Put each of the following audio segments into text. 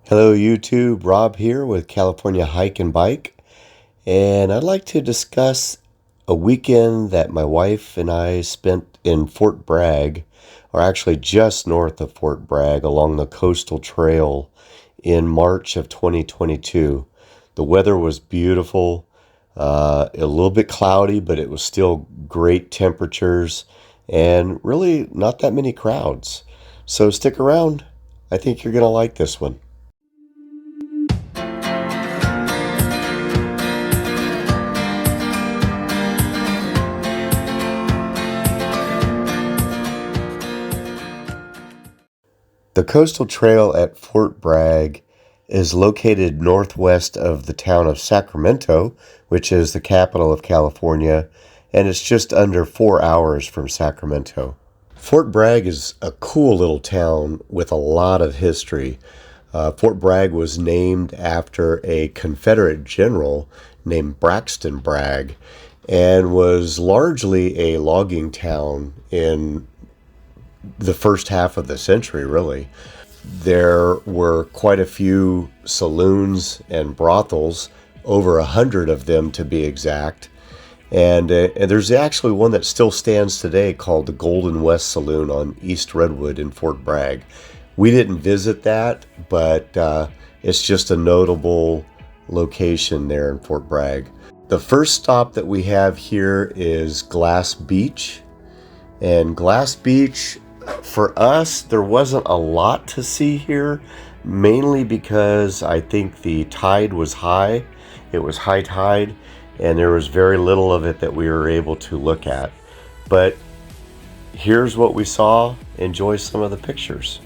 Hello YouTube, Rob here with California Hike and Bike, and I'd like to discuss a weekend that my wife and I spent in Fort Bragg, or actually just north of Fort Bragg along the coastal trail in March of 2022. The weather was beautiful, a little bit cloudy, but it was still great temperatures and really not that many crowds. So stick around. I think you're going to like this one. The coastal trail at Fort Bragg is located northwest of the town of Sacramento, which is the capital of California, and it's just under 4 hours from Sacramento. Fort Bragg is a cool little town with a lot of history. Fort Bragg was named after a Confederate general named Braxton Bragg and was largely a logging town in the first half of the century, really. There were quite a few saloons and brothels, over 100 of them to be exact. And there's actually one that still stands today called the Golden West Saloon on East Redwood in Fort Bragg. We didn't visit that, but it's just a notable location there in Fort Bragg. The first stop that we have here is Glass Beach. And Glass Beach, for us, there wasn't a lot to see here, mainly because I think the tide was high. It was high tide, and there was very little of it that we were able to look at. But here's what we saw. Enjoy some of the pictures.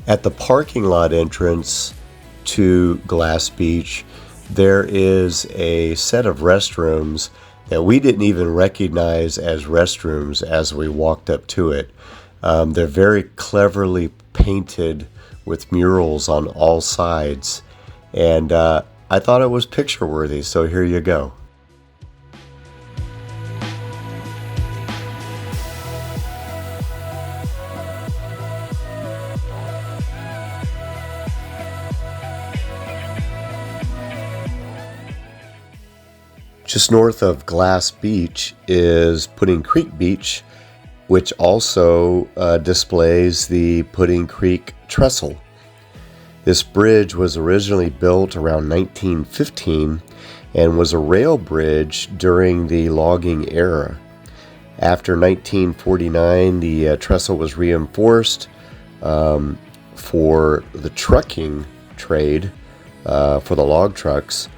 At the parking lot entrance to Glass Beach, there is a set of restrooms that we didn't even recognize as restrooms as we walked up to it. They're very cleverly painted with murals on all sides, and I thought it was picture worthy, so here you go. Just north of Glass Beach is Pudding Creek Beach, which also displays the Pudding Creek Trestle. This bridge was originally built around 1915 and was a rail bridge during the logging era. After 1949, the trestle was reinforced for the trucking trade for the log trucks,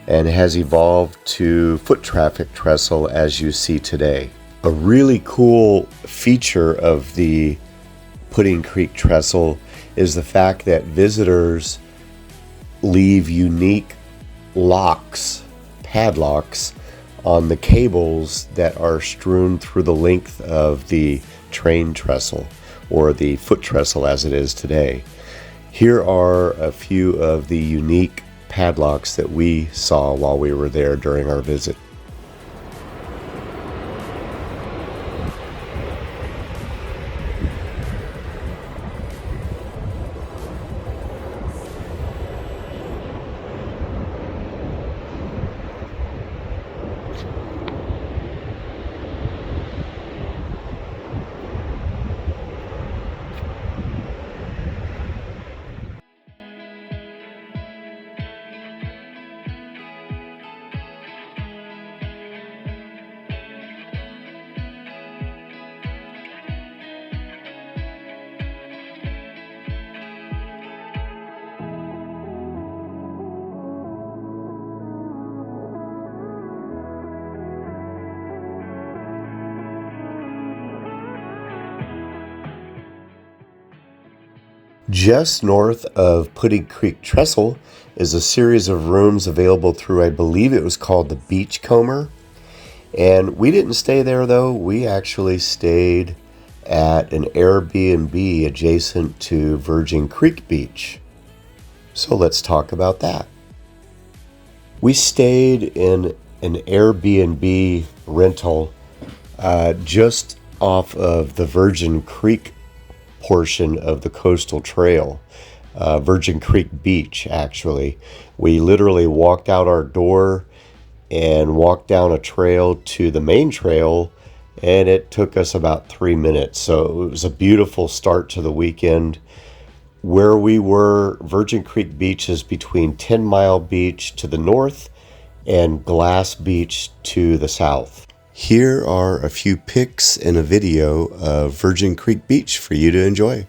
and has evolved to foot traffic trestle as you see today. A really cool feature of the Pudding Creek Trestle is the fact that visitors leave unique locks, padlocks, on the cables that are strewn through the length of the train trestle, or the foot trestle as it is today. Here are a few of the unique padlocks that we saw while we were there during our visit. Just north of Pudding Creek Trestle is a series of rooms available through, I believe it was called the Beachcomber. And we didn't stay there though. We actually stayed at an Airbnb adjacent to Virgin Creek Beach. So let's talk about that. We stayed in an Airbnb rental just off of the Virgin Creek portion of the coastal trail. Virgin Creek Beach, actually. We literally walked out our door and walked down a trail to the main trail, and it took us about 3 minutes. So it was a beautiful start to the weekend. Where we were, Virgin Creek Beach is between 10 Mile Beach to the north and Glass Beach to the south. Here are a few pics and a video of Virgin Creek Beach for you to enjoy.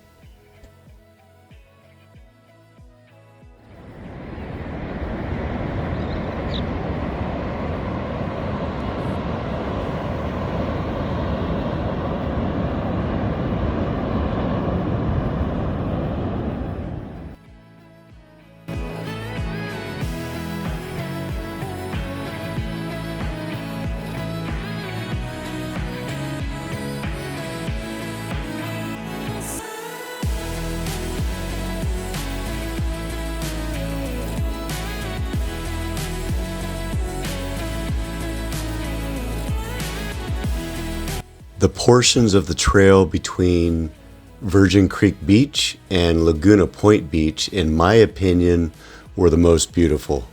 The portions of the trail between Virgin Creek Beach and Laguna Point Beach, in my opinion, were the most beautiful.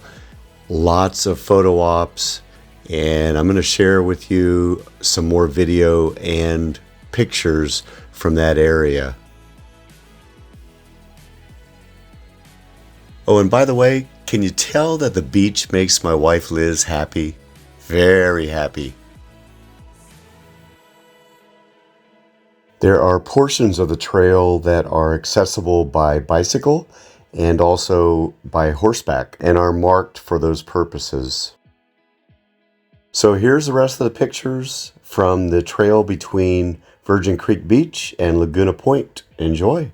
Lots of photo ops, and I'm going to share with you some more video and pictures from that area. Oh, and by the way, can you tell that the beach makes my wife Liz happy? Very happy. There are portions of the trail that are accessible by bicycle and also by horseback and are marked for those purposes. So here's the rest of the pictures from the trail between Virgin Creek Beach and Laguna Point. Enjoy.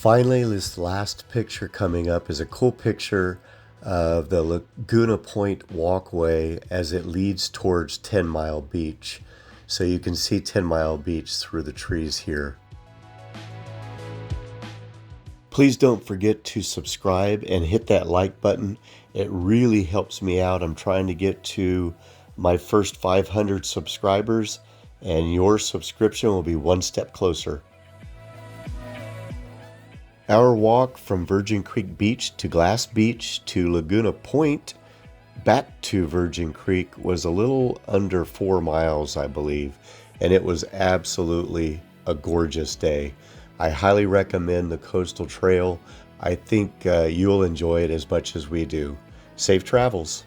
Finally, this last picture coming up is a cool picture of the Laguna Point walkway as it leads towards 10 Mile Beach. So you can see 10 Mile Beach through the trees here. Please don't forget to subscribe and hit that like button. It really helps me out. I'm trying to get to my first 500 subscribers, and your subscription will be one step closer. Our walk from Virgin Creek Beach to Glass Beach to Laguna Point back to Virgin Creek was a little under 4 miles, I believe, and it was absolutely a gorgeous day. I highly recommend the Coastal Trail. I think you'll enjoy it as much as we do. Safe travels.